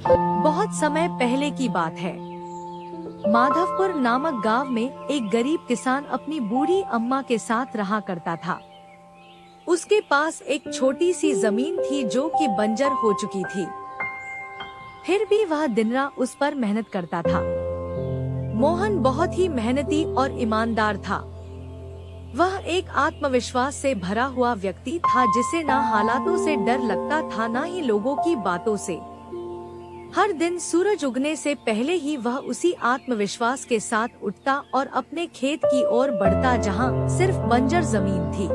बहुत समय पहले की बात है। माधवपुर नामक गांव में एक गरीब किसान अपनी बूढ़ी अम्मा के साथ रहा करता था। उसके पास एक छोटी सी जमीन थी जो कि बंजर हो चुकी थी। फिर भी वह दिन रात उस पर मेहनत करता था। मोहन बहुत ही मेहनती और ईमानदार था। वह एक आत्मविश्वास से भरा हुआ व्यक्ति था जिसे ना हालातों से डर लगता था ना ही लोगों की बातों से। हर दिन सूरज उगने से पहले ही वह उसी आत्मविश्वास के साथ उठता और अपने खेत की ओर बढ़ता जहां सिर्फ बंजर जमीन थी,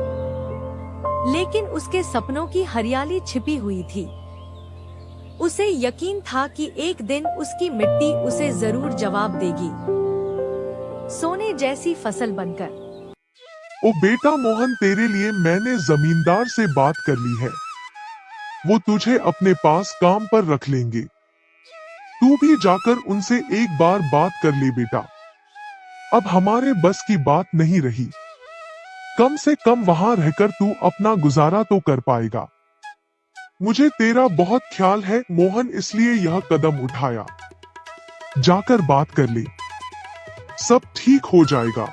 लेकिन उसके सपनों की हरियाली छिपी हुई थी। उसे यकीन था कि एक दिन उसकी मिट्टी उसे जरूर जवाब देगी, सोने जैसी फसल बनकर। ओ बेटा मोहन, तेरे लिए मैंने जमींदार से बात कर ली है। वो तुझे अपने पास काम पर रख लेंगे। तू भी जाकर उनसे एक बार बात कर ले बेटा। अब हमारे बस की बात नहीं रही। कम से कम वहां रहकर तू अपना गुजारा तो कर पाएगा। मुझे तेरा बहुत ख्याल है मोहन, इसलिए यह कदम उठाया। जाकर बात कर ले, सब ठीक हो जाएगा।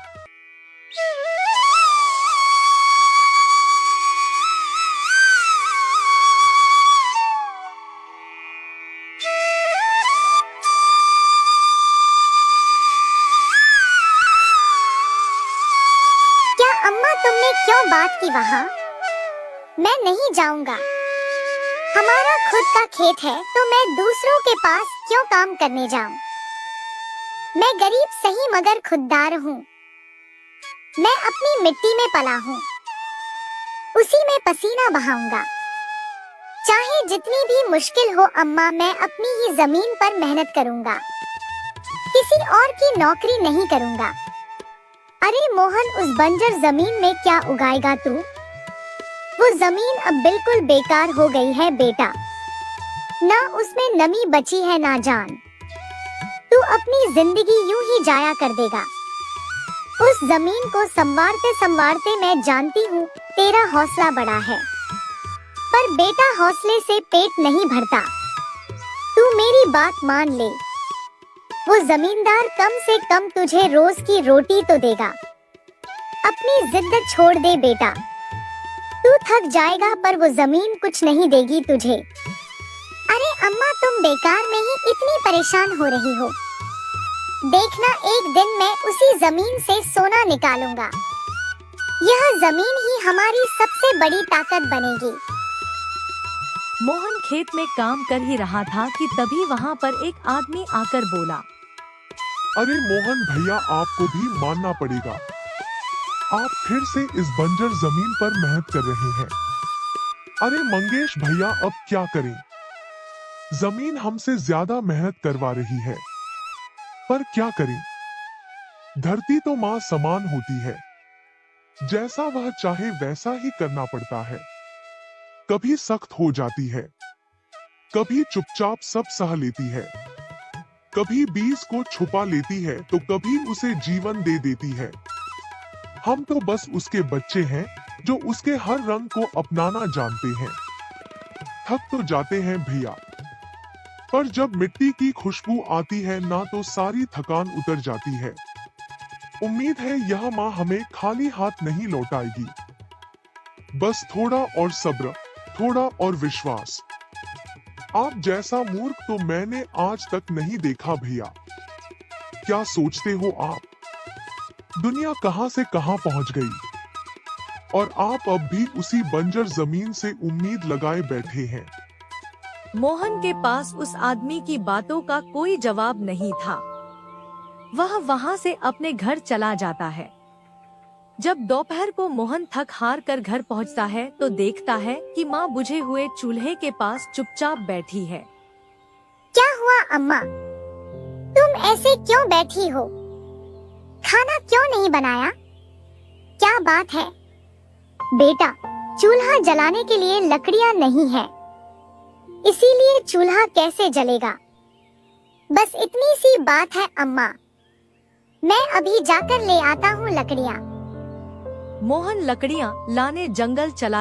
अम्मा, तुमने क्यों बात की वहाँ? मैं नहीं जाऊंगा। हमारा खुद का खेत है तो मैं दूसरों के पास क्यों काम करने जाऊं? मैं गरीब सही मगर खुददार हूँ। मैं अपनी मिट्टी में पला हूँ, उसी में पसीना बहाऊंगा। चाहे जितनी भी मुश्किल हो अम्मा, मैं अपनी ही जमीन पर मेहनत करूंगा। किसी और की नौकरी नहीं करूंगा। अरे मोहन, उस बंजर जमीन में क्या उगाएगा तू? वो जमीन अब बिल्कुल बेकार हो गई है बेटा। ना उसमें नमी बची है ना जान। तू अपनी जिंदगी यूं ही जाया कर देगा। उस जमीन को संवारते संवारते मैं जानती हूँ तेरा हौसला बड़ा है, पर बेटा हौसले से पेट नहीं भरता। तू मेरी बात मान ले। वो जमींदार कम से कम तुझे रोज की रोटी तो देगा। अपनी जिद छोड़ दे बेटा। तू थक जाएगा पर वो जमीन कुछ नहीं देगी तुझे। अरे अम्मा, तुम बेकार में ही इतनी परेशान हो रही हो। देखना, एक दिन मैं उसी जमीन से सोना निकालूंगा। यह जमीन ही हमारी सबसे बड़ी ताकत बनेगी। मोहन खेत में काम कर ही रहा था कि तभी वहाँ पर एक आदमी आकर बोला, अरे मोहन भैया, आपको भी मानना पड़ेगा। आप फिर से इस बंजर जमीन पर मेहनत कर रहे हैं। अरे मंगेश भैया, अब क्या करें? जमीन हमसे ज्यादा मेहनत करवा रही है, पर क्या करें? धरती तो माँ समान होती है। जैसा वह चाहे वैसा ही करना पड़ता है। कभी सख्त हो जाती है, कभी चुपचाप सब सह लेती है, कभी बीज को छुपा लेती है तो कभी उसे जीवन दे देती है। हम तो बस उसके बच्चे हैं जो उसके हर रंग को अपनाना जानते हैं। थक तो जाते हैं भैया, पर जब मिट्टी की खुशबू आती है ना तो सारी थकान उतर जाती है। उम्मीद है यह माँ हमें खाली हाथ नहीं लौटाएगी। बस थोड़ा और सब्र, थोड़ा और विश्वास। आप जैसा मूर्ख तो मैंने आज तक नहीं देखा भैया। क्या सोचते हो आप? दुनिया कहां से कहां पहुंच गई और आप अब भी उसी बंजर जमीन से उम्मीद लगाए बैठे हैं। मोहन के पास उस आदमी की बातों का कोई जवाब नहीं था। वह वहां से अपने घर चला जाता है। जब दोपहर को मोहन थक हार कर घर पहुंचता है तो देखता है कि माँ बुझे हुए चूल्हे के पास चुपचाप बैठी है। क्या हुआ अम्मा? तुम ऐसे क्यों बैठी हो? खाना क्यों नहीं बनाया? क्या बात है? बेटा, चूल्हा जलाने के लिए लकड़ियां नहीं है, इसीलिए चूल्हा कैसे जलेगा? बस इतनी सी बात है अम्मा। मैं अभी जाकर ले आता हूँ लकड़ियाँ। मोहन लकड़ियाँ लाने जंगल चला